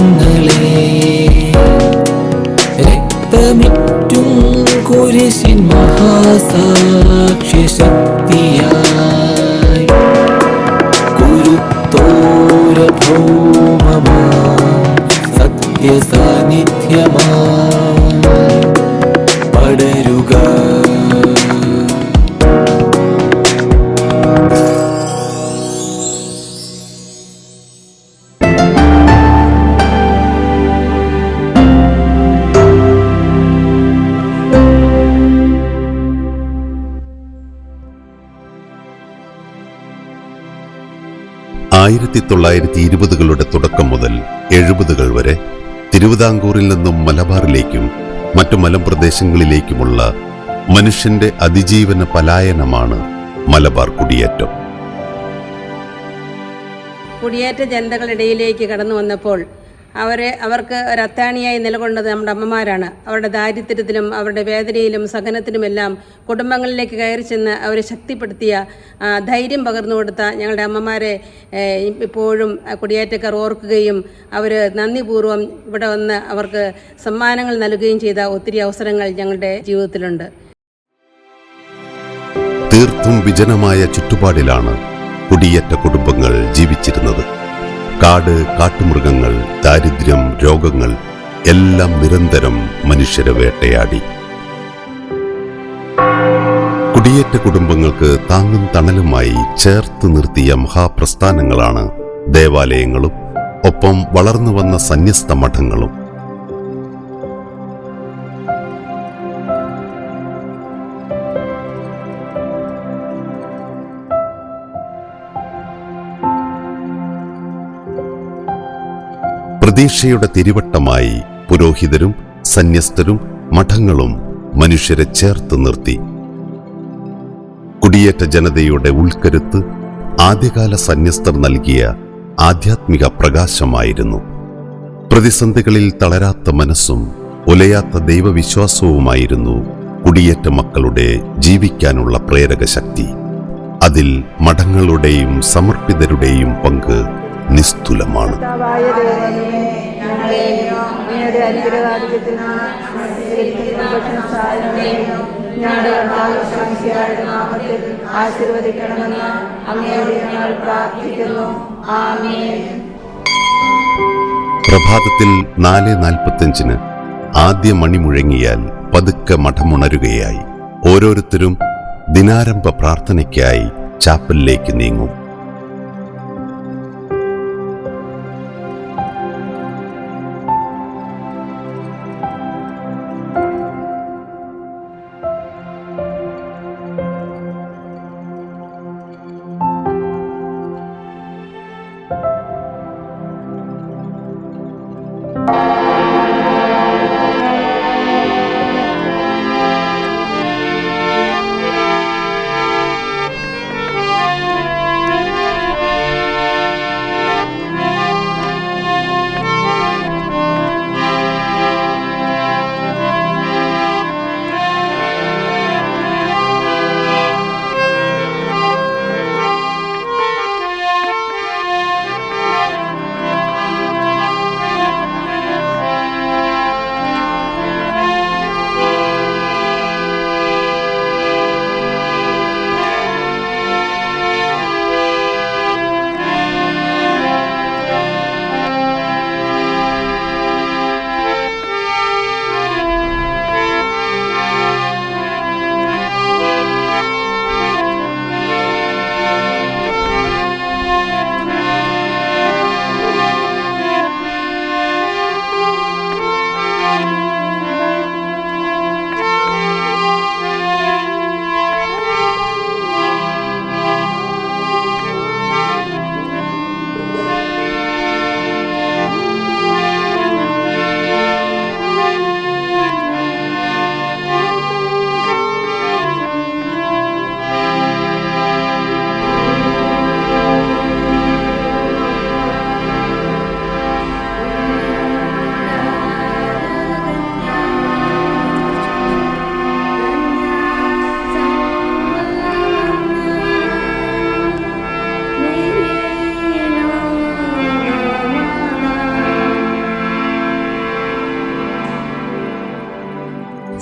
ഞങ്ങളെ രക്തമിറ്റും കുരിശിൻ മഹാസാക്ഷ്യ ശക്തിയായി കുരുത്തോര ഭൗമമാ സത്യസാന്നിധ്യമാ പടരുക. 1920കളുടെ തുടക്കം മുതൽ 70കൾ വരെ തിരുവിതാംകൂറിൽ നിന്നും മലബാറിലേക്കും മറ്റു മലമ്പ്രദേശങ്ങളിലേക്കുമുള്ള മനുഷ്യന്റെ അതിജീവന പലായനമാണ് മലബാർ കുടിയേറ്റം. കുടിയേറ്റ ജനതകളിടയിലേക്ക് കടന്നു വന്നപ്പോൾ അവർക്ക് ഒരത്താണിയായി നിലകൊണ്ടത് നമ്മുടെ അമ്മമാരാണ്. അവരുടെ ദാരിദ്ര്യത്തിലും അവരുടെ വേദനയിലും സഹനത്തിനുമെല്ലാം കുടുംബങ്ങളിലേക്ക് കയറി ചെന്ന് അവരെ ശക്തിപ്പെടുത്തിയ, ധൈര്യം പകർന്നു കൊടുത്ത ഞങ്ങളുടെ അമ്മമാരെ ഇപ്പോഴും കുടിയേറ്റക്കാർ ഓർക്കുകയും അവർ നന്ദിപൂർവ്വം ഇവിടെ വന്ന് അവർക്ക് സമ്മാനങ്ങൾ നൽകുകയും ചെയ്ത ഒത്തിരി അവസരങ്ങൾ ഞങ്ങളുടെ ജീവിതത്തിലുണ്ട്. തീർത്തും വിജനമായ ചുറ്റുപാടിലാണ് കുടിയേറ്റ കുടുംബങ്ങൾ ജീവിച്ചിരുന്നത്. കാട്, കാട്ടുമൃഗങ്ങൾ, ദാരിദ്ര്യം, രോഗങ്ങൾ എല്ലാം നിരന്തരം മനുഷ്യരെ വേട്ടയാടി. കുടിയേറ്റ കുടുംബങ്ങൾക്ക് താങ്ങും തണലുമായി ചേർത്ത് നിർത്തിയ മഹാപ്രസ്ഥാനങ്ങളാണ് ദേവാലയങ്ങളും ഒപ്പം വളർന്നു വന്ന സന്യസ്ത മഠങ്ങളും. പ്രതീക്ഷയുടെ തിരുവട്ടമായി പുരോഹിതരും സന്യസ്തരും മഠങ്ങളും മനുഷ്യരെ ചേർത്ത് നിർത്തി. കുടിയേറ്റ ജനതയുടെ ഉൾക്കരുത്ത് ആദ്യകാല സന്യസ്തർ നൽകിയ ആധ്യാത്മിക പ്രകാശമായിരുന്നു. പ്രതിസന്ധികളിൽ തളരാത്ത മനസ്സും ഉലയാത്ത ദൈവവിശ്വാസവുമായിരുന്നു കുടിയേറ്റ മക്കളുടെ ജീവിക്കാനുള്ള പ്രേരക ശക്തി. അതിൽ മഠങ്ങളുടെയും സമർപ്പിതരുടെയും പങ്ക് നിസ്തുലമാണ്. പ്രഭാതത്തിൽ 4:45 ആദ്യ മണി മുഴങ്ങിയാൽ പതുക്കെ മഠമുണരുകയായി. ഓരോരുത്തരും ദിനാരംഭ പ്രാർത്ഥനയ്ക്കായി ചാപ്പലിലേക്ക് നീങ്ങും.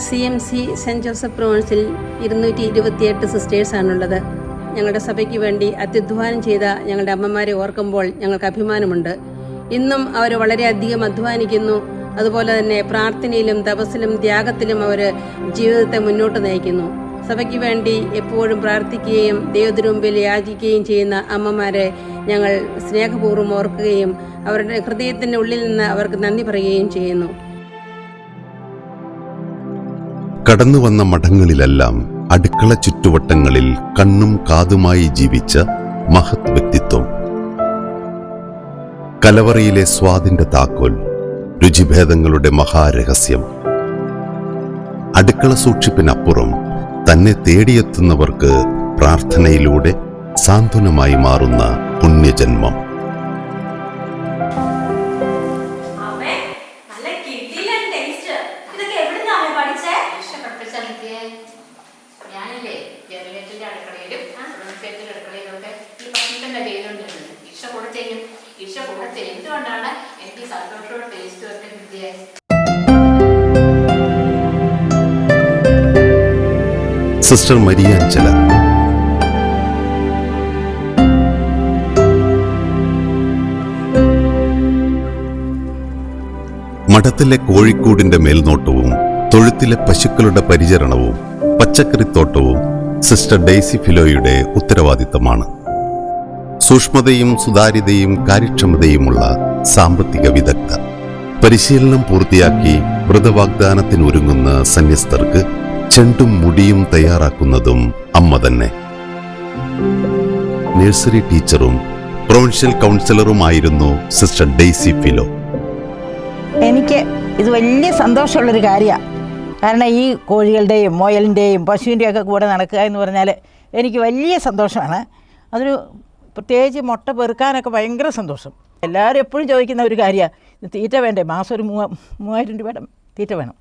CMC സെൻറ്റ് ജോസഫ് പ്രൊവിൻസിൽ 228 സിസ്റ്റേഴ്സാണുള്ളത്. ഞങ്ങളുടെ സഭയ്ക്ക് വേണ്ടി അത്യുധ്വാനം ചെയ്ത ഞങ്ങളുടെ അമ്മമാരെ ഓർക്കുമ്പോൾ ഞങ്ങൾക്ക് അഭിമാനമുണ്ട്. ഇന്നും അവർ വളരെയധികം അധ്വാനിക്കുന്നു. അതുപോലെ തന്നെ പ്രാർത്ഥനയിലും തപസ്സിലും ത്യാഗത്തിലും അവർ ജീവിതത്തെ മുന്നോട്ട് നയിക്കുന്നു. സഭയ്ക്ക് വേണ്ടി എപ്പോഴും പ്രാർത്ഥിക്കുകയും ദൈവത്തിനു മുമ്പിൽ യാചിക്കുകയും ചെയ്യുന്ന അമ്മമാരെ ഞങ്ങൾ സ്നേഹപൂർവ്വം ഓർക്കുകയും അവരുടെ ഹൃദയത്തിൻ്റെ ഉള്ളിൽ നിന്ന് അവർക്ക് നന്ദി പറയുകയും ചെയ്യുന്നു. കടന്നുവന്ന മഠങ്ങളിലെല്ലാം അടുക്കള ചുറ്റുവട്ടങ്ങളിൽ കണ്ണും കാതുമായി ജീവിച്ച മഹത് വ്യക്തിത്വം. കലവറയിലെ സ്വാദിന്റെ താക്കോൽ, രുചിഭേദങ്ങളുടെ മഹാരഹസ്യം. അടുക്കള സൂക്ഷിപ്പിനപ്പുറം തന്നെ തേടിയെത്തുന്നവർക്ക് പ്രാർത്ഥനയിലൂടെ സാന്ത്വനമായി മാറുന്ന പുണ്യജന്മം. എന്തുകൊണ്ടാണ് എനിക്ക് സന്തോഷവും ടേസ്റ്റും ഒക്കെ കിട്ടിയത്? സിസ്റ്റർ മരിയാഞ്ചല. മഠത്തിലെ കോഴിക്കൂടിന്റെ മേൽനോട്ടവും തൊഴുത്തിലെ പശുക്കളുടെ പരിചരണവും പച്ചക്കറിത്തോട്ടവും സിസ്റ്റർ ഡെയ്സി ഫിലോയുടെ ഉത്തരവാദിത്തമാണ്. സൂക്ഷ്മതയും സുതാര്യതയും കാര്യക്ഷമതയുമുള്ള സാമ്പത്തിക വിദഗ്ധ. പരിശീലനം പൂർത്തിയാക്കി വ്രതവാഗ്ദാനത്തിനൊരുങ്ങുന്ന സന്യസ്തർക്ക് ചെണ്ടും മുടിയും തയ്യാറാക്കുന്നതും അമ്മ തന്നെ. നഴ്സറി ടീച്ചറും പ്രൊവിൻഷ്യൽ കൗൺസിലറുമായിരുന്നു സിസ്റ്റർ ഡെയ്സി ഫിലോ. എനിക്ക് ഇത് വലിയ സന്തോഷമുള്ളൊരു കാര്യമാണ്. കാരണം ഈ കോഴികളുടെയും മുയലിൻ്റെയും പശുവിൻ്റെയും ഒക്കെ കൂടെ നടക്കുക എന്ന് പറഞ്ഞാൽ എനിക്ക് വലിയ സന്തോഷമാണ്. അതൊരു പ്രത്യേകിച്ച് മുട്ട പെറുക്കാനൊക്കെ ഭയങ്കര സന്തോഷം. എല്ലാവരും എപ്പോഴും ചോദിക്കുന്ന ഒരു കാര്യമാണ്, ഇത് തീറ്റ വേണ്ടേ, മാസം ഒരു 3000 രൂപയുടെ തീറ്റ വേണം.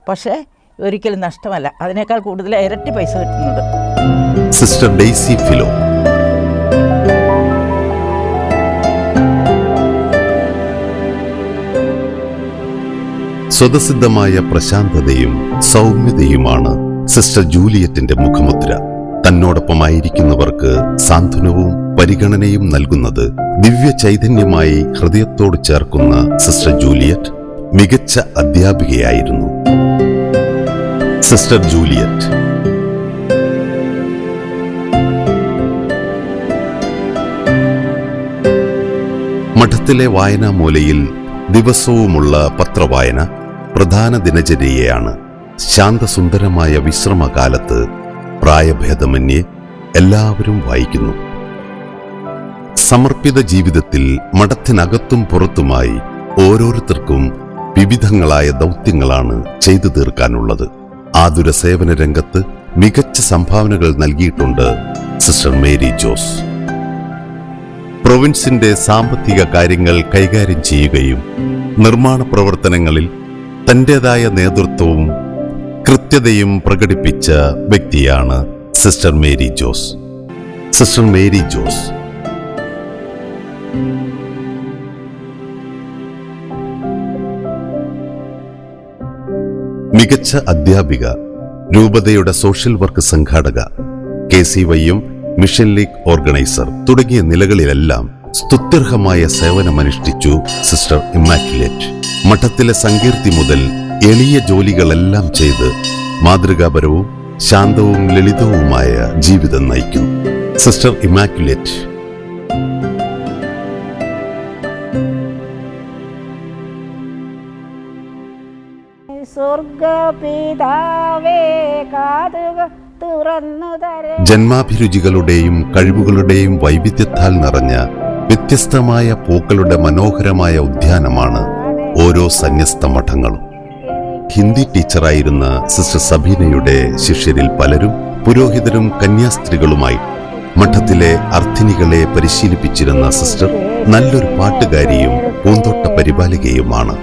പക്ഷേ ഒരിക്കലും നഷ്ടമല്ല, അതിനേക്കാൾ കൂടുതൽ ഇരട്ടി പൈസ കിട്ടുന്നുണ്ട്. Sister Daisy Philo. സ്വതസിദ്ധമായ പ്രശാന്തതയും സൗമ്യതയുമാണ് സിസ്റ്റർ ജൂലിയറ്റിന്റെ മുഖമുദ്ര. തന്നോടൊപ്പമായിരിക്കുന്നവർക്ക് സാന്ത്വനവും പരിഗണനയും നൽകുന്നത് ദിവ്യ ചൈതന്യമായി ഹൃദയത്തോട് ചേർക്കുന്ന സിസ്റ്റർ ജൂലിയറ്റ് മികച്ച അധ്യാപികയായിരുന്നു. സിസ്റ്റർ ജൂലിയറ്റ് മഠത്തിലെ വായനാമൂലയിൽ ദിവസവുമുള്ള പത്രവായന പ്രധാന ദിനചര്യയാണ്. ശാന്തസുന്ദരമായ വിശ്രമകാലത്ത് പ്രായഭേദമന്യേ എല്ലാവരും വായിക്കുന്നു. സമർപ്പിത ജീവിതത്തിൽ മഠത്തിനകത്തും പുറത്തുമായി ഓരോരുത്തർക്കും വിവിധങ്ങളായ ദൗത്യങ്ങളാണ് ചെയ്തു തീർക്കാനുള്ളത്. ആതുര സേവന രംഗത്ത് മികച്ച സംഭാവനകൾ നൽകിയിട്ടുണ്ട് സിസ്റ്റർ മേരി ജോസ്. പ്രൊവിൻസിന്റെ സാമ്പത്തിക കാര്യങ്ങൾ കൈകാര്യം ചെയ്യുകയും നിർമ്മാണ പ്രവർത്തനങ്ങളിൽ തന്റേതായ നേതൃത്വവും കൃത്യതയും പ്രകടിപ്പിച്ച വ്യക്തിയാണ് sister Mary Jose. Sister Mary Jose മികച്ച അധ്യാപിക, രൂപതയുടെ സോഷ്യൽ വർക്ക് സംഘാടക, KCYM മിഷൻ ലീഗ് ഓർഗനൈസർ തുടങ്ങിയ നിലകളിലെല്ലാം സ്തുത്യർഹമായ സേവനമനുഷ്ഠിച്ചു സിസ്റ്റർ ഇമ്മാക്കുലേറ്റ്. മഠത്തിലെ സങ്കീർത്തി മുതൽ എളിയ ജോലികളെല്ലാം ചെയ്ത് മാതൃകാപരവും ശാന്തവും ലളിതവുമായ ജീവിതം നയിക്കുന്നു. സിസ്റ്റർ ഇമ്മാക്കുലേറ്റ് ജന്മാഭിരുചികളുടെയും കഴിവുകളുടെയും വൈവിധ്യത്താൽ നിറഞ്ഞ വ്യത്യസ്തമായ പൂക്കളുടെ മനോഹരമായ ഉദ്യാനമാണ് ഓരോ സന്യസ്ത മഠങ്ങളും. ഹിന്ദി ടീച്ചറായിരുന്ന സിസ്റ്റർ സബീനയുടെ ശിഷ്യരിൽ പലരും പുരോഹിതരും കന്യാസ്ത്രീകളുമായി മഠത്തിലെ അർത്ഥിനികളെ പരിശീലിപ്പിച്ചിരുന്ന സിസ്റ്റർ നല്ലൊരു പാട്ടുകാരിയും പൂന്തോട്ട പരിപാലികയുമാണ്.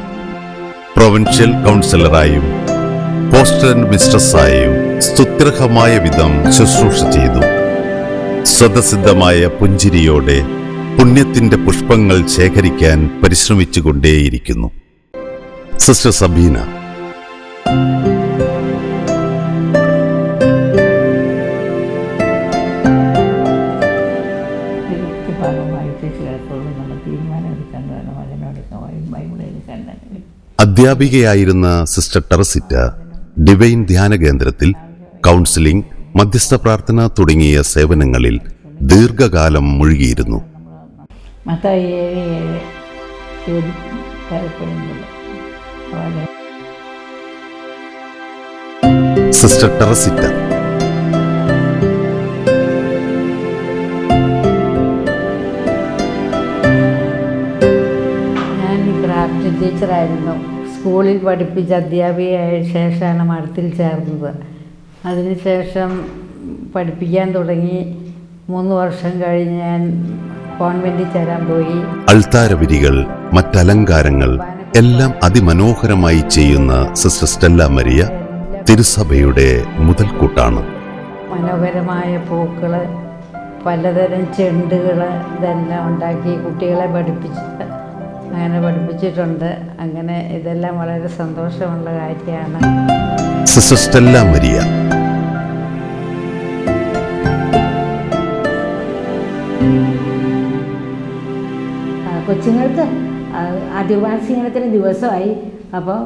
പ്രൊവിൻഷ്യൽ കൗൺസിലറായും പോസ്റ്റൽ മിസ്ട്രസ്സായും സ്തുത്യർഹമായ വിധം ശുശ്രൂഷ ചെയ്തു. സ്വതസിദ്ധമായ പുഞ്ചിരിയോടെ പുണ്യത്തിന്റെ പുഷ്പങ്ങൾ ശേഖരിക്കാൻ പരിശ്രമിച്ചുകൊണ്ടേയിരിക്കുന്നു. സിസ്റ്റർ സബീന അധ്യാപികയായിരുന്ന സിസ്റ്റർ ടെറസിറ്റ ഡിവൈൻ ധ്യാന കേന്ദ്രത്തിൽ കൗൺസിലിംഗ്, മധ്യസ്ഥ പ്രാർത്ഥന തുടങ്ങിയ സേവനങ്ങളിൽ ദീർഘകാലം മുഴുകിയിരുന്നു. മത്തായി 7:7 താല്പര്യമില്ല. സിസ്റ്റർ ടെറസിറ്റ ഞാൻ ക്രാഫ്റ്റ് ടീച്ചറായിരുന്നു. സ്കൂളിൽ പഠിപ്പിച്ച അധ്യാപികയായ ശേഷമാണ് മഠത്തിൽ ചേർന്നത്. അതിനുശേഷം പഠിപ്പിക്കാൻ തുടങ്ങി. 3 വർഷം കഴിഞ്ഞ് ഞാൻ കോൺവെന്റിൽ ചേരാൻ പോയി. അൾത്താരവിരികൾ, മറ്റലങ്കാരങ്ങൾ എല്ലാം അതിമനോഹരമായി ചെയ്യുന്ന സിസ്റ്റർ സ്റ്റെല്ല മരിയ തിരുസഭയുടെ മുതൽക്കൂട്ടാണ്. മനോഹരമായ പൂക്കൾ, പലതരം ചെണ്ടുകൾ ഇതെല്ലാം ഉണ്ടാക്കി കുട്ടികളെ പഠിപ്പിച്ചിട്ടുണ്ട്. അങ്ങനെ ഇതെല്ലാം വളരെ സന്തോഷമുള്ള കാര്യമാണ്. സിസ്റ്റർ സ്റ്റെല്ല മരിയ കൊച്ചുങ്ങൾക്ക് അതിവാസീകരണത്തിന് ദിവസമായി. അപ്പോൾ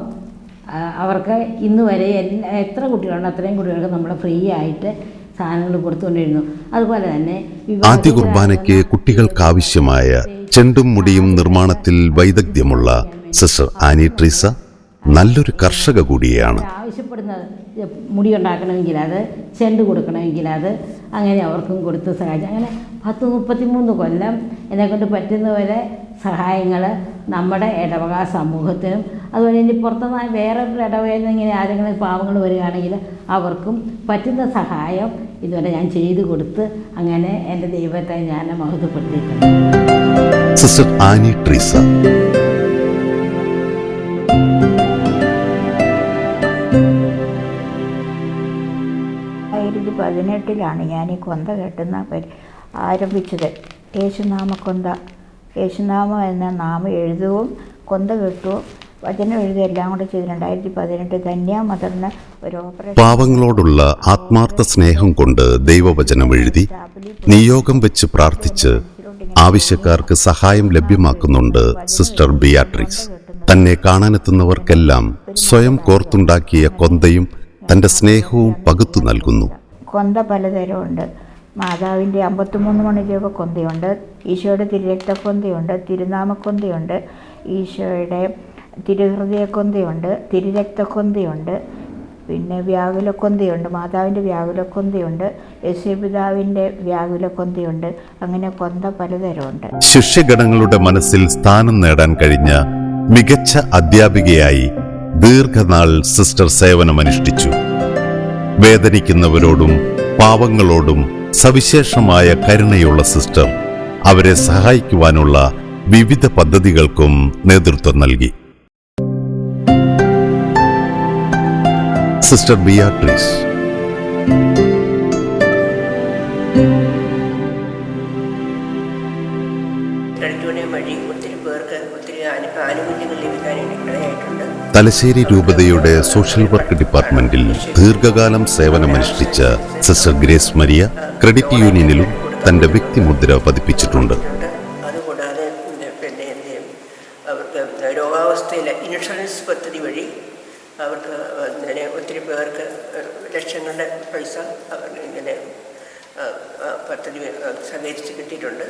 അവർക്ക് ഇന്ന് വരെ എത്ര കുട്ടികളുണ്ട് അത്രയും കുട്ടികൾക്ക് നമ്മൾ ഫ്രീ ആയിട്ട് സാധനങ്ങൾ കൊടുത്തുകൊണ്ടിരുന്നു. അതുപോലെ തന്നെ ആദ്യ കുർബാനയ്ക്ക് കുട്ടികൾക്കാവശ്യമായ ചെണ്ടും മുടിയും നിർമ്മാണത്തിൽ വൈദഗ്ധ്യമുള്ള സിസ്റ്റർ ആനി ട്രീസ നല്ലൊരു കർഷക കൂടിയാണ്. ആവശ്യപ്പെടുന്നത് മുടി ഉണ്ടാക്കണമെങ്കിൽ അത്, ചെണ്ട് കൊടുക്കണമെങ്കിൽ അത്, അങ്ങനെ അവർക്കും കൊടുത്ത് സഹായിച്ചു. അങ്ങനെ 33 കൊല്ലം എന്നെക്കൊണ്ട് പറ്റുന്നവരെ സഹായങ്ങൾ നമ്മുടെ ഇടവക സമൂഹത്തിനും, അതുപോലെ ഇനി പുറത്തുനിന്ന് വേറൊരു ഇടവകയിൽ നിന്ന് ഇങ്ങനെ ആരെങ്കിലും പാവങ്ങൾ വരികയാണെങ്കിൽ അവർക്കും പറ്റുന്ന സഹായം ഇതുവരെ ഞാൻ ചെയ്തു കൊടുത്ത് അങ്ങനെ എൻ്റെ ദൈവത്തെ ഞാൻ മഹത്വപ്പെടുത്തിയിട്ടുണ്ട്. സിസ്റ്റർ ആനി ട്രീസ 2018 ഞാൻ ഈ കൊന്ത കെട്ടുന്ന ആരംഭിച്ചത്. യേശുനാമം എന്ന നാമം എഴുതുകയും കൊന്ത കെട്ടുകയും വചനം എഴുതുകയും എല്ലാം കൂടെ ചെയ്ത് 2018 ധന്യാമദറിന് ഒരു ഓപ്പറേഷൻ. പാവങ്ങളോടുള്ള ആത്മാർത്ഥ സ്നേഹം കൊണ്ട് ദൈവവചനം എഴുതി നിയോഗം വെച്ച് പ്രാർത്ഥിച്ച് ആവശ്യക്കാർക്ക് സഹായം ലഭ്യമാക്കുന്നുണ്ട് സിസ്റ്റർ ബിയാട്രിക്സ്. തന്നെ കാണാനെത്തുന്നവർക്കെല്ലാം സ്വയം കോർത്തുണ്ടാക്കിയ കൊന്തയും തന്റെ സ്നേഹവും പകുത്തു നൽകുന്നു. കൊന്ത പലതരമുണ്ട്. മാതാവിൻ്റെ 53 മണി രൂപ കൊന്തയുണ്ട്, ഈശോയുടെ തിരുരക്തക്കൊന്തയുണ്ട്, തിരുനാമക്കൊന്തയുണ്ട്, ഈശോയുടെ തിരുഹൃദയക്കൊന്തയുണ്ട്, തിരുരക്തക്കൊന്തയുണ്ട്, പിന്നെ വ്യാകുലക്കൊന്തയുണ്ട്, മാതാവിൻ്റെ വ്യാകുലക്കൊന്തയുണ്ട്, യേശുപിതാവിൻ്റെ വ്യാകുലക്കൊന്തയുണ്ട്. അങ്ങനെ കൊന്ത പലതരമുണ്ട്. ശിഷ്യഗണങ്ങളുടെ മനസ്സിൽ സ്ഥാനം നേടാൻ കഴിഞ്ഞ മികച്ച അധ്യാപികയായി ദീർഘനാൾ സിസ്റ്റർ സേവനമനുഷ്ഠിച്ചു. വേദനിക്കുന്നവരോടും പാവങ്ങളോടും സവിശേഷമായ കരുണയുള്ള സിസ്റ്റർ അവരെ സഹായിക്കുവാനുള്ള വിവിധ പദ്ധതികൾക്കും നേതൃത്വം നൽകി. സിസ്റ്റർ ബിയാട്രീസ് തലശ്ശേരി രൂപതയുടെ സോഷ്യൽ വർക്ക് ഡിപ്പാർട്ട്മെന്റിൽ ദീർഘകാലം സേവനമനുഷ്ഠിച്ച സിസ്റ്റർ ഗ്രേസ് മരിയ ക്രെഡിറ്റ് യൂണിയനിലും തന്റെ വ്യക്തിമുദ്ര പതിപ്പിച്ചിട്ടുണ്ട്. അതുകൂടാതെ പിന്നെ അവർക്ക് രോഗാവസ്ഥയിലെ ഇൻഷുറൻസ് പദ്ധതി വഴി അവർക്ക് ഒത്തിരി പേർക്ക് ലക്ഷങ്ങളുടെ പൈസ ഇങ്ങനെ പദ്ധതി സഹകരിച്ച് കിട്ടിയിട്ടുണ്ട്.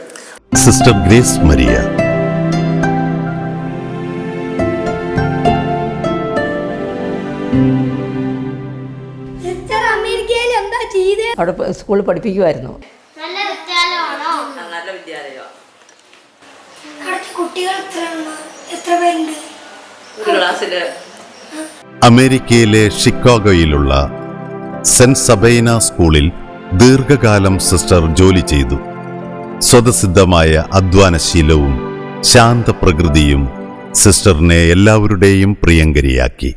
സിസ്റ്റർ ഗ്രേസ് മരിയ അവിടെ സ്കൂളിൽ പഠിപ്പിക്കുമായിരുന്നു. അമേരിക്കയിലെ ഷിക്കാഗോയിലുള്ള സെന്റ് സബൈന സ്കൂളിൽ ദീർഘകാലം സിസ്റ്റർ ജോലി ചെയ്തു. സ്വതസിദ്ധമായ അധ്വാനശീലവും ശാന്തപ്രകൃതിയും സിസ്റ്ററിനെ എല്ലാവരുടെയും പ്രിയങ്കരിയാക്കി.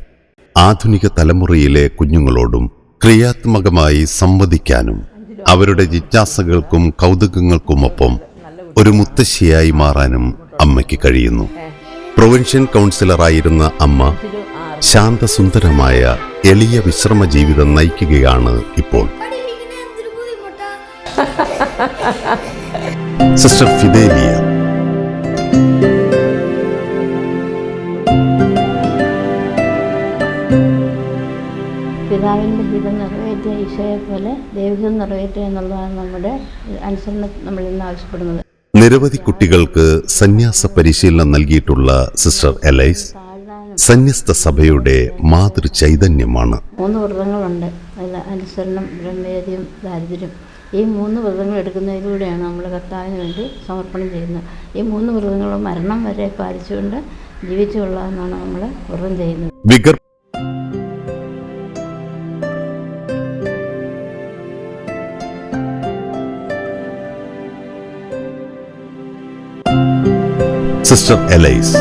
ആധുനിക തലമുറയിലെ കുഞ്ഞുങ്ങളോടും ക്രിയാത്മകമായി സംവദിക്കാനും അവരുടെ ജിജ്ഞാസകൾക്കും കൗതുകങ്ങൾക്കുമൊപ്പം ഒരു മുത്തശ്ശിയായി മാറാനും അമ്മയ്ക്ക് കഴിയുന്നു. പ്രൊവിൻഷ്യൽ കൗൺസിലറായിരുന്ന അമ്മ ശാന്തസുന്ദരമായ എളിയ വിശ്രമ ജീവിതം നയിക്കുകയാണ് ഇപ്പോൾ. സിസ്റ്റർ ഫിദേലിയ ദൈവഹിതം നിറവേറ്റുക, ഈശോയെ പോലെ ദൈവഹിതം നിറവേറ്റുക എന്നുള്ളതാണ് നമ്മുടെ അനുസരണം നമ്മൾ ഇന്ന് ആവശ്യപ്പെടുന്നത്. നിരവധി കുട്ടികൾക്ക് സന്യാസ പരിശീലനം നൽകിയിട്ടുള്ള സിസ്റ്റർ എലൈസ് സന്യസ്ത സഭയുടെ മാതൃ ചൈതന്യമാണ്. 3 വ്രതങ്ങളുണ്ട്. അതിൽ അനുസരണം, ബ്രഹ്മചര്യം, ദാരിദ്ര്യം. ഈ 3 വ്രതങ്ങൾ എടുക്കുന്നതിലൂടെയാണ് നമ്മൾ കർത്താവിന് വേണ്ടി സമർപ്പണം ചെയ്യുന്നത്. ഈ 3 വ്രതങ്ങളും മരണം വരെ പാലിച്ചുകൊണ്ട് ജീവിച്ചു കൊള്ളാമെന്നാണ് നമ്മൾ വ്രതം ചെയ്യുന്നത്. വിഗർ സിസ്റ്റർ എലൈസ്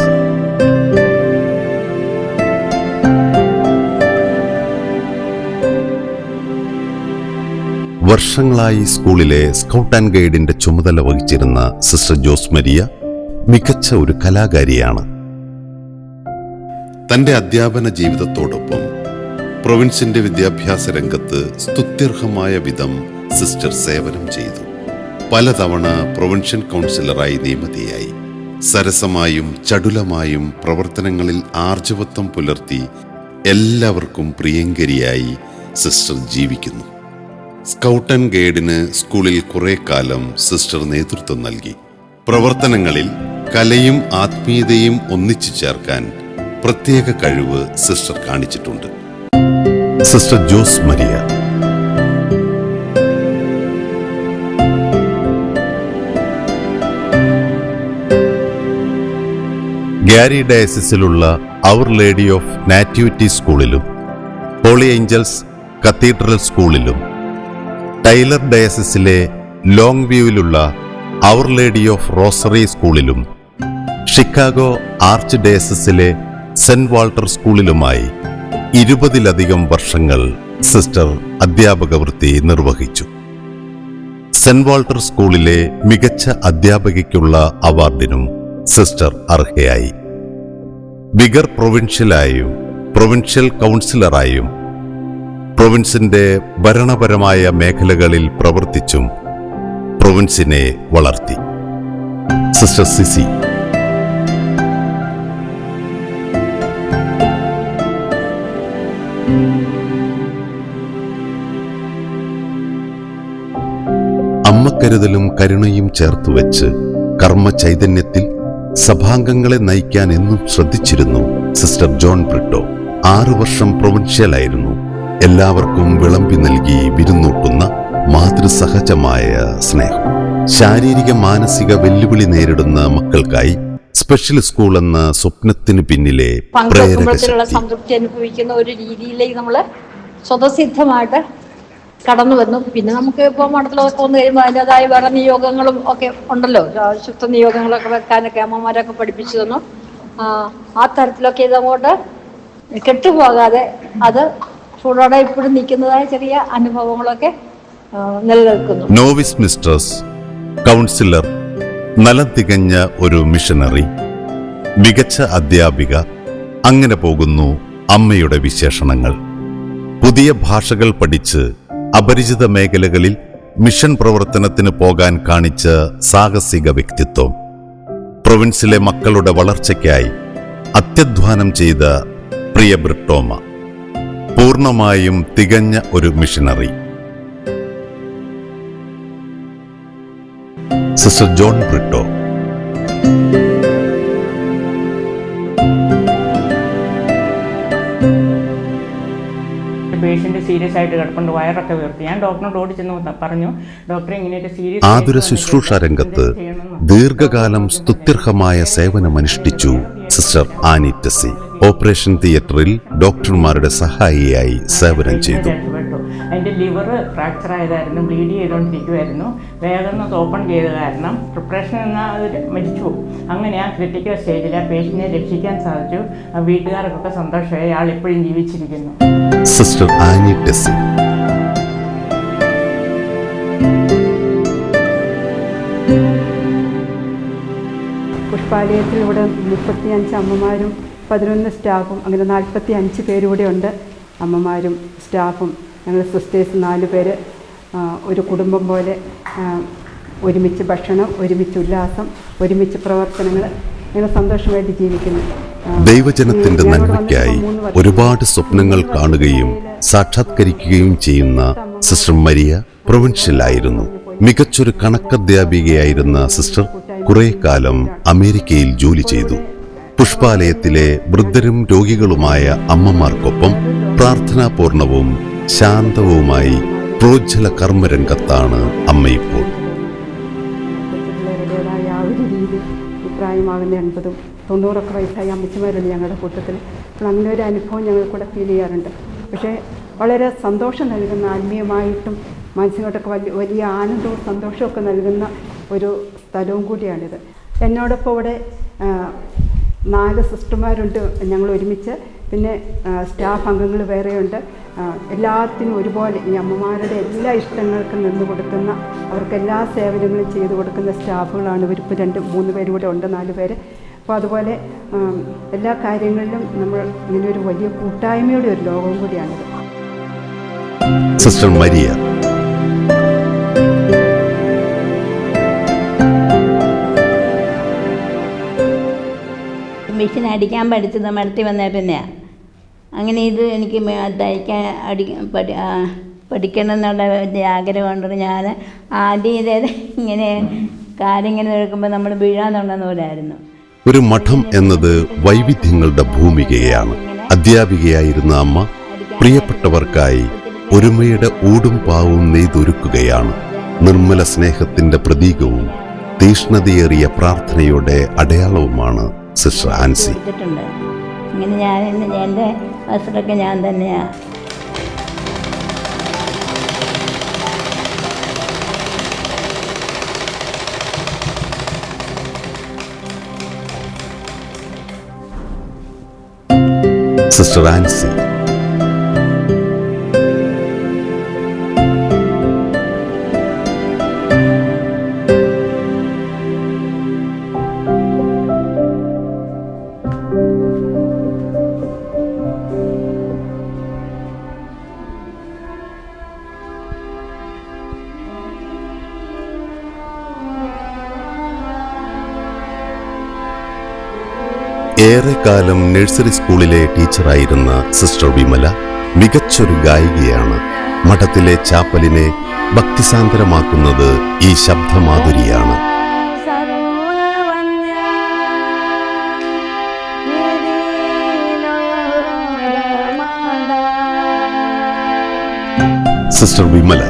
വർഷങ്ങളായി സ്കൂളിലെ സ്കൗട്ട് ആൻഡ് ഗൈഡിന്റെ ചുമതല വഹിച്ചിരുന്ന സിസ്റ്റർ ജോസ് മരിയ മികച്ച ഒരു കലാകാരിയാണ്. തന്റെ അധ്യാപന ജീവിതത്തോടൊപ്പം പ്രൊവിൻസിന്റെ വിദ്യാഭ്യാസ രംഗത്ത് സ്തുത്യർഹമായ വിധം സിസ്റ്റർ സേവനം ചെയ്തു. പലതവണ പ്രൊവിൻഷ്യൽ കൗൺസിലറായി നിയമിതയായി. സരസമായും ചടുലമായും പ്രവർത്തനങ്ങളിൽ ആർജവത്വം പുലർത്തി എല്ലാവർക്കും പ്രിയങ്കരിയായി സിസ്റ്റർ ജീവിക്കുന്നു. സ്കൗട്ട് ആൻഡ് ഗൈഡിന് സ്കൂളിൽ കുറെ കാലം സിസ്റ്റർ നേതൃത്വം നൽകി. പ്രവർത്തനങ്ങളിൽ കലയും ആത്മീയതയും ഒന്നിച്ചു ചേർക്കാൻ പ്രത്യേക കഴിവ് സിസ്റ്റർ കാണിച്ചിട്ടുണ്ട്. സിസ്റ്റർ ജോസ് മരിയ ഗ്യാരി ഡയസിസിലുള്ള അവർ ലേഡി ഓഫ് നാറ്റിവിറ്റി സ്കൂളിലും ഹോളി ഏഞ്ചൽസ് കത്തീഡ്രൽ സ്കൂളിലും ടൈലർ ഡയസിസിലെ ലോങ് വ്യൂവിലുള്ള അവർ ലേഡി ഓഫ് റോസറി സ്കൂളിലും ഷിക്കാഗോ ആർച്ച് ഡയസിസിലെ സെന്റ് വാൾട്ടർ സ്കൂളിലുമായി 20-ലധികം വർഷങ്ങൾ സിസ്റ്റർ അധ്യാപക വൃത്തി നിർവഹിച്ചു. സെന്റ് വാൾട്ടർ സ്കൂളിലെ മികച്ച അധ്യാപകയ്ക്കുള്ള അവാർഡിനും സിസ്റ്റർ അർഹയായി. വിഗർ പ്രൊവിൻഷ്യലായും പ്രൊവിൻഷ്യൽ കൗൺസിലറായും പ്രൊവിൻസിന്റെ ഭരണപരമായ മേഖലകളിൽ പ്രവർത്തിച്ചും പ്രൊവിൻസിനെ വളർത്തി. സിസ്റ്റർ സിസി അമ്മക്കരുതലും കരുണയും ചേർത്തുവെച്ച് കർമ്മ ചൈതന്യത്തിൽ സഭാംഗങ്ങളെ നയിക്കാൻ എന്നും ശ്രദ്ധിച്ചിരുന്നു സിസ്റ്റർ ജോൺ ബ്രിട്ടോ. 6 വർഷം പ്രൊവിൻഷ്യലായിരുന്നു. എല്ലാവർക്കും വിളമ്പി നൽകി വിരുന്നൂട്ടുന്ന മാതൃസഹജമായ സ്നേഹം. ശാരീരിക മാനസിക വെല്ലുവിളി നേരിടുന്ന മക്കൾക്കായി സ്പെഷ്യൽ സ്കൂൾ എന്ന സ്വപ്നത്തിന് പിന്നിലെ പങ്കുവെക്കുമ്പോഴത്തേക്കുള്ള സംതൃപ്തി അനുഭവിക്കുന്ന ഒരു രീതിയിലേക്ക് നമ്മൾ സ്വതസിദ്ധമായിട്ട് കടന്നു വന്നു. പിന്നെ നമുക്ക് ഇപ്പോൾ മഠത്തിലൊക്കെ വന്നു കഴിയുമ്പോൾ അതിൻ്റെതായ വേറെ നിയോഗങ്ങളും ഒക്കെ ഉണ്ടല്ലോ. ശുദ്ധ നിയോഗങ്ങളൊക്കെ വെക്കാനൊക്കെ അമ്മമാരൊക്കെ പഠിപ്പിച്ചു തന്നു. ആ തരത്തിലൊക്കെ ഇതങ്ങോട്ട് കെട്ടുപോകാതെ അത് ചൂടോടെ ഇപ്പോഴും നിൽക്കുന്നതായ ചെറിയ അനുഭവങ്ങളൊക്കെ നിലനിൽക്കുന്നു. നോവിസ് മിസ്ട്രസ്, കൗൺസിലർ, നലം തികഞ്ഞ ഒരു മിഷനറി, മികച്ച അധ്യാപിക, അങ്ങനെ പോകുന്നു അമ്മയുടെ വിശേഷണങ്ങൾ. പുതിയ ഭാഷകൾ പഠിച്ച് അപരിചിത മേഖലകളിൽ മിഷൻ പ്രവർത്തനത്തിന് പോകാൻ കാണിച്ച സാഹസിക വ്യക്തിത്വം, പ്രൊവിൻസിലെ മക്കളുടെ വളർച്ചയ്ക്കായി അത്യധ്വാനം ചെയ്ത പ്രിയ ബ്രിട്ടോമ, പൂർണ്ണമായും തികഞ്ഞ ഒരു missionary. Sister John Britto patient serious ആയിട്ട് കിടപ്പുണ്ട്, വയറൊക്കെ വീർത്തി. ഞാൻ ഡോക്ടറിനോട് ഓടി ചെന്ന് പറഞ്ഞു, ഡോക്ടറെ ഇങ്ങനെ സീരിയസ്. ആതുര ശുശ്രൂഷ രംഗത്ത് ദീർഘകാലം സ്തുത്യർഹമായ സേവനമനുഷ്ഠിച്ചു സിസ്റ്റർ ആനി ടെസ്സി. ഓപ്പറേഷൻ തിയേറ്ററിൽ ഡോക്ടർമാരുടെ സഹായിയായി സേവനം ചെയ്തു. അതിൻ്റെ ലിവർ ഫ്രാക്ചർ ആയതായിരുന്നു, ബ്ലീഡ് ചെയ്തുകൊണ്ടിരിക്കുമായിരുന്നു. വേഗം ഓപ്പൺ ചെയ്ത കാരണം പ്രിപ്പറേഷൻ എന്നാൽ അത് മരിച്ചു പോകും. അങ്ങനെ ആ ക്രിട്ടിക്കൽ സ്റ്റേജിൽ ആ പേഷ്യൻറ്റിനെ രക്ഷിക്കാൻ സാധിച്ചു. ആ വീട്ടുകാർക്കൊക്കെ സന്തോഷമായി. ആൾ ഇപ്പോഴും ജീവിച്ചിരിക്കുന്നു. സിസ്റ്റർ ആനി ടെസ്സി പുഷ്പാലയത്തിൽ ഇവിടെ 35 അമ്മമാരും 11 സ്റ്റാഫും, അങ്ങനെ 45 പേരൂടെ ഉണ്ട്. അമ്മമാരും സ്റ്റാഫും ഞങ്ങൾ സിസ്റ്റേഴ്സ് 4 പേര് ഒരു കുടുംബം പോലെ ഒരുമിച്ച് ഭക്ഷണം, ഒരുമിച്ച് ഉല്ലാസം, ഒരുമിച്ച് പ്രവർത്തനങ്ങൾ, ഞങ്ങൾ സന്തോഷമായിട്ട് ജീവിക്കുന്നു. ദൈവജനത്തിന്റെ നന്മയ്ക്കായി ഒരുപാട് സ്വപ്നങ്ങൾ കാണുകയും സാക്ഷാത്കരിക്കുകയും ചെയ്യുന്ന സിസ്റ്റർ മരിയ പ്രൊവിൻഷ്യലായിരുന്നു. മികച്ചൊരു കണക്കധ്യാപികയായിരുന്ന സിസ്റ്റർ കുറെ കാലം അമേരിക്കയിൽ ജോലി ചെയ്തു. പുഷ്പാലയത്തിലെ വൃദ്ധരും രോഗികളുമായ അമ്മമാർക്കൊപ്പം പ്രാർത്ഥനാപൂർണവും ശാന്തവുമായി പ്രോജ്വല കർമ്മരംഗത്താണ് അമ്മ ഇപ്പോൾ. പ്രായമാകുന്ന 80, 90 വയസ്സായ അമ്മച്ചിമാരുണ്ട് ഞങ്ങളുടെ കൂട്ടത്തിൽ. അപ്പോൾ അങ്ങനെ ഒരു അനുഭവം ഞങ്ങൾ കൂടെ ഫീൽ ചെയ്യാറുണ്ട്. പക്ഷേ വളരെ സന്തോഷം നൽകുന്ന, ആത്മീയമായിട്ടും മനസ്സിനോട്ടൊക്കെ വലിയ ആനന്ദവും സന്തോഷമൊക്കെ നൽകുന്ന ഒരു സ്ഥലവും കൂടിയാണിത്. എന്നോടൊപ്പം ഇവിടെ 4 സിസ്റ്റർമാരുണ്ട് ഞങ്ങൾ ഒരുമിച്ച്. പിന്നെ സ്റ്റാഫ് അംഗങ്ങൾ വേറെയുണ്ട്. എല്ലാത്തിനും ഒരുപോലെ ഈ അമ്മമാരുടെ എല്ലാ ഇഷ്ടങ്ങൾക്കും നിന്ന് കൊടുക്കുന്ന, അവർക്ക് എല്ലാ സേവനങ്ങളും ചെയ്തു കൊടുക്കുന്ന സ്റ്റാഫുകളാണ് ഇവരിപ്പോൾ 2-3 പേര് കൂടെ ഉണ്ട്, 4 പേര്. അപ്പോൾ അതുപോലെ എല്ലാ കാര്യങ്ങളിലും നമ്മൾ ഇങ്ങനെ ഒരു വലിയ കൂട്ടായ്മയുടെ ഒരു ലോകവും കൂടിയാണിത്. സിസ്റ്റർ മരിയ മെഷീൻ അടിക്കാൻ പഠിച്ചത് മടത്തി വന്നേ പിന്നെയാണ്. അങ്ങനെ ഇത് എനിക്ക് തയ്ക്കാൻ പഠിക്കണം എന്നുള്ള വലിയ ആഗ്രഹം കൊണ്ട് ഞാൻ ആദ്യം ഇതേ ഇങ്ങനെ കാര്യങ്ങൾ എടുക്കുമ്പോൾ നമ്മൾ വീഴാന്നുണ്ടെന്ന പോലെയായിരുന്നു. ഒരു മഠം എന്നത് വൈവിധ്യങ്ങളുടെ ഭൂമികയാണ്. അധ്യാപികയായിരുന്ന അമ്മ പ്രിയപ്പെട്ടവർക്കായി ഒരുമയുടെ ഊടും പാവും നെയ്തൊരുക്കുകയാണ്. നിർമ്മല സ്നേഹത്തിന്റെ പ്രതീകവും തീഷ്ണതയേറിയ പ്രാർത്ഥനയുടെ അടയാളവുമാണ് സിസ്റ്റർ ആൻസി. ഇങ്ങനെ ഞാൻ എൻ്റെ വസ്ത്രമൊക്കെ ഞാൻ തന്നെയാണ്. സിസ്റ്റർ ആൻസി ഏറെക്കാലം നഴ്സറി സ്കൂളിലെ ടീച്ചറായിരുന്ന സിസ്റ്റർ വിമല മികച്ചൊരു ഗായികയാണ്. മഠത്തിലെ ചാപ്പലിനെ ഭക്തിസാന്ദ്രമാക്കുന്നത് ഈ ശബ്ദമാധുരിയാണ്. സിസ്റ്റർ വിമല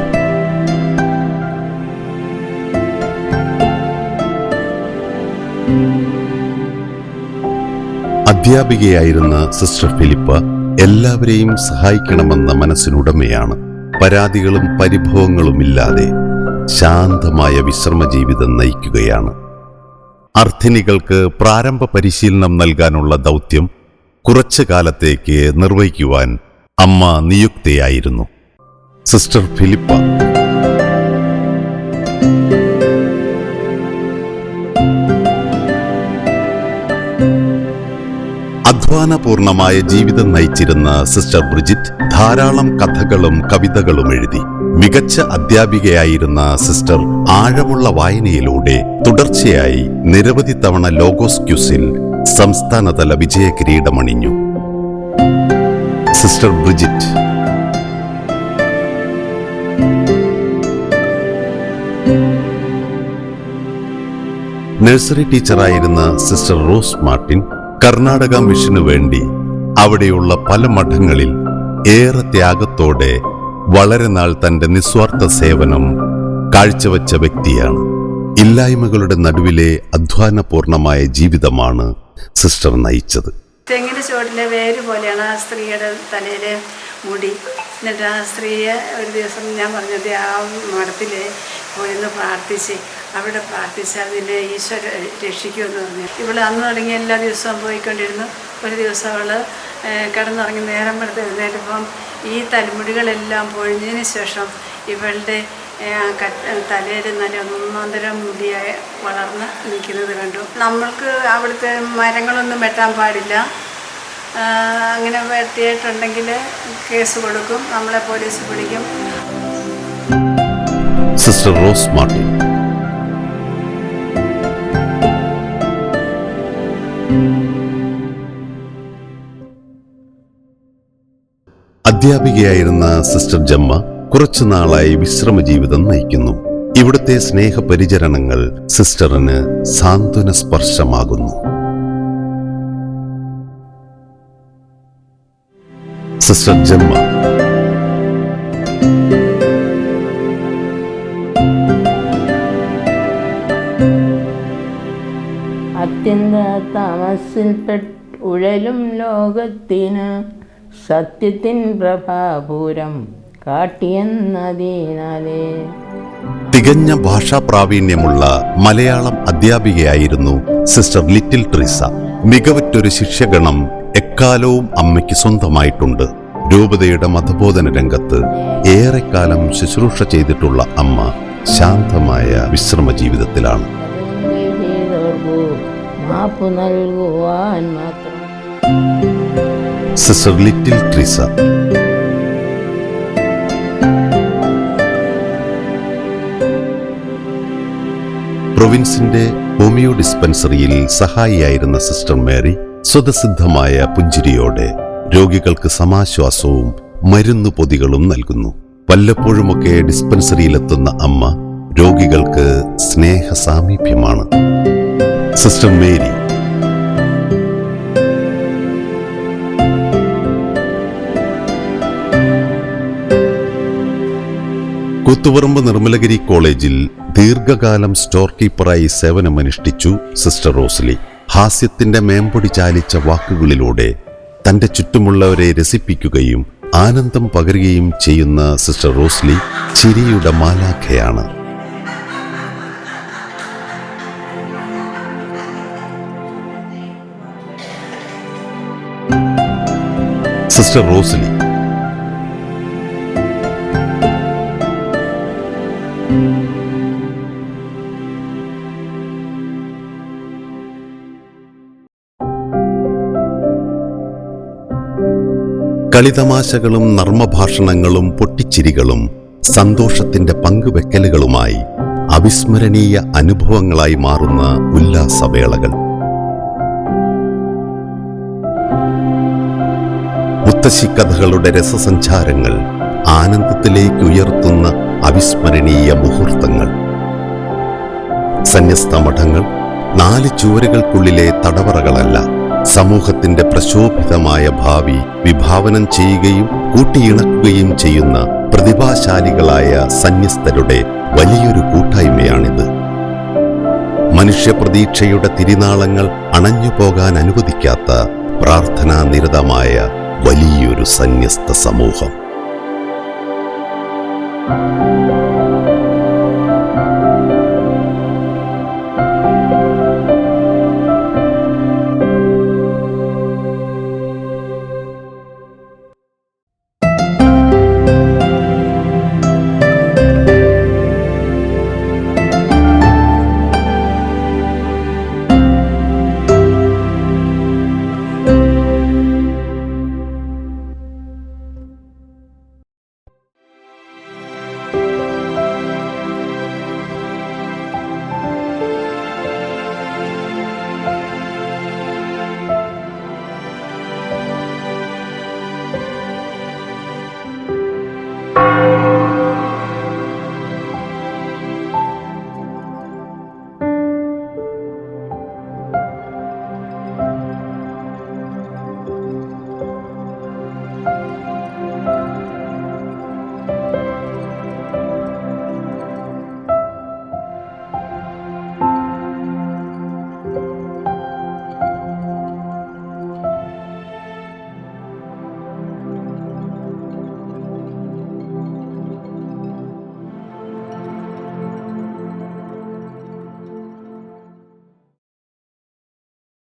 അധ്യാപികയായിരുന്ന സിസ്റ്റർ ഫിലിപ്പ എല്ലാവരെയും സഹായിക്കണമെന്ന മനസ്സിനുടമയാണ്. പരാതികളും പരിഭവങ്ങളുമില്ലാതെ ശാന്തമായ വിശ്രമ ജീവിതം നയിക്കുകയാണ്. അർത്ഥിനികൾക്ക് പ്രാരംഭ പരിശീലനം നൽകാനുള്ള ദൗത്യം കുറച്ചു കാലത്തേക്ക് നിർവഹിക്കുവാൻ അമ്മ നിയുക്തയായിരുന്നു. സിസ്റ്റർ ഫിലിപ്പ അധ്വാനപൂർണമായ ജീവിതം നയിച്ചിരുന്ന സിസ്റ്റർ ബ്രിജിറ്റ് ധാരാളം കഥകളും കവിതകളും എഴുതി. മികച്ച അധ്യാപികയായിരുന്ന സിസ്റ്റർ ആഴമുള്ള വായനയിലൂടെ തുടർച്ചയായി നിരവധി തവണ ലോഗോസ് ക്യൂസിൽ സംസ്ഥാനതല വിജയ കിരീടമണിഞ്ഞു. സിസ്റ്റർ ബ്രിജിറ്റ് നഴ്സറി ടീച്ചറായിരുന്ന സിസ്റ്റർ റോസ് മാർട്ടിൻ കർണാടക മിഷനു വേണ്ടി അവിടെയുള്ള പല മഠങ്ങളിൽ ഏറെ ത്യാഗത്തോടെ വളരെ നാൾ തന്റെ നിസ്വാർത്ഥ സേവനം കാഴ്ചവെച്ച വ്യക്തിയാണ്. ഇല്ലായ്മകളുടെ നടുവിലെ അധ്വാനപൂർണമായ ജീവിതമാണ് സിസ്റ്റർ നയിച്ചത്. തെങ്ങിന് ചുവട്ടിലെ വേര് പോലെയാണ് ആ സ്ത്രീയുടെ തലയിലെ മുടി. എന്നിട്ട് ആ സ്ത്രീയെ ഒരു ദിവസം ഞാൻ പറഞ്ഞത് ആ മഠത്തിൽ പോയിന്ന് പ്രാർത്ഥിച്ച് അവിടെ പ്രാർത്ഥിച്ചാൽ അതിനെ ഈശ്വര രക്ഷിക്കുമെന്ന് പറഞ്ഞു. ഇവൾ അന്ന് തുടങ്ങി എല്ലാ ദിവസവും പോയിക്കൊണ്ടിരുന്നു. ഒരു ദിവസം അവൾ കിടന്നുറങ്ങി നേരം വെളുത്ത് എഴുന്നേറ്റപ്പം ഈ തലമുടികളെല്ലാം പൊഴിഞ്ഞതിന് ശേഷം ഇവളുടെ തലയിൽ നല്ല ഒന്നൊന്നര മുടിയായി വളർന്ന് നിൽക്കുന്നത് കണ്ടു. നമ്മൾക്ക് അവിടുത്തെ മരങ്ങളൊന്നും വെട്ടാൻ പാടില്ല. അങ്ങനെ വെട്ടിയിട്ടുണ്ടെങ്കിൽ കേസ് കൊടുക്കും, നമ്മളെ പോലീസ് പിടിക്കും. സിസ്റ്റർ റോസ് മാർട്ടിൻ അധ്യാപികയായിരുന്ന സിസ്റ്റർ ജമ്മ കുറച്ചു നാളായി വിശ്രമ ജീവിതം നയിക്കുന്നു. ഇവിടുത്തെ സ്നേഹപരിചരണങ്ങൾ സിസ്റ്ററിന് സാന്ത്വന സ്പർശമാകുന്നു. സിസ്റ്റർ ജമ്മ. അത്യന്ത താമസിൽപ്പെട്ട് ഉഴലും ലോകത്തിന് സത്യത്തിൻ പ്രഭാപൂരം കാട്ടിയെന്നതിനാലേ. തികഞ്ഞ ഭാഷാ പ്രാവീണ്യമുള്ള മലയാളം അധ്യാപികയായിരുന്നു സിസ്റ്റർ ലിറ്റിൽ ട്രീസ. മികവുറ്റൊരു ശിഷ്യഗണം എക്കാലവും അമ്മയ്ക്ക് സ്വന്തമായിട്ടുണ്ട്. രൂപതയുടെ മതബോധന രംഗത്ത് ഏറെക്കാലം ശുശ്രൂഷ ചെയ്തിട്ടുള്ള അമ്മ ശാന്തമായ വിശ്രമ ജീവിതത്തിലാണ്. മാപ്പ് നൽകുവാൻ മാത്രം. Sister little Treesa. പ്രൊവിൻസിന്റെ ഹോമിയോ ഡിസ്പെൻസറിയിൽ സഹായിയായിരുന്ന സിസ്റ്റർ മേരി സ്വതസിദ്ധമായ പുഞ്ചിരിയോടെ രോഗികൾക്ക് സമാശ്വാസവും മരുന്നു പൊതികളും നൽകുന്നു. വല്ലപ്പോഴുമൊക്കെ ഡിസ്പെൻസറിയിലെത്തുന്ന അമ്മ രോഗികൾക്ക് സ്നേഹ സാമീപ്യമാണ്. Sister Mary. കൂത്തുപറമ്പ് നിർമ്മലഗിരി കോളേജിൽ ദീർഘകാലം സ്റ്റോർ കീപ്പറായി സേവനമനുഷ്ഠിച്ചു സിസ്റ്റർ റോസ്ലി. ഹാസ്യത്തിന്റെ മേമ്പൊടി ചാലിച്ച വാക്കുകളിലൂടെ തന്റെ ചുറ്റുമുള്ളവരെ രസിപ്പിക്കുകയും ആനന്ദം പകരുകയും ചെയ്യുന്ന സിസ്റ്റർ റോസ്ലി ചിരിയുടെ മാലാഖയാണ്. സിസ്റ്റർ റോസ്ലി. കളിതമാശകളും നർമ്മഭാഷണങ്ങളും പൊട്ടിച്ചിരികളും സന്തോഷത്തിന്റെ പങ്കുവെക്കലുകളുമായി അവിസ്മരണീയ അനുഭവങ്ങളായി മാറുന്ന ഉല്ലാസവേളകൾ. മുത്തശ്ശിക്കഥകളുടെ രസസഞ്ചാരങ്ങൾ ആനന്ദത്തിലേക്ക് ഉയർത്തുന്ന അവിസ്മരണീയ മുഹൂർത്തങ്ങൾ. സന്യസ്ത മഠങ്ങൾ 4 ചുവരുകൾക്കുള്ളിലെ തടവറകളല്ല, സമൂഹത്തിന്റെ പ്രശോഭിതമായ ഭാവി വിഭാവനം ചെയ്യുകയും കൂട്ടിയിണക്കുകയും ചെയ്യുന്ന പ്രതിഭാശാലികളായ സന്യസ്തരുടെ വലിയൊരു കൂട്ടായ്മയാണിത്. മനുഷ്യപ്രതീക്ഷയുടെ തിരിനാളങ്ങൾ അണഞ്ഞുപോകാൻ അനുവദിക്കാത്ത പ്രാർത്ഥനാനിരതമായ വലിയൊരു സന്യസ്ത സമൂഹം.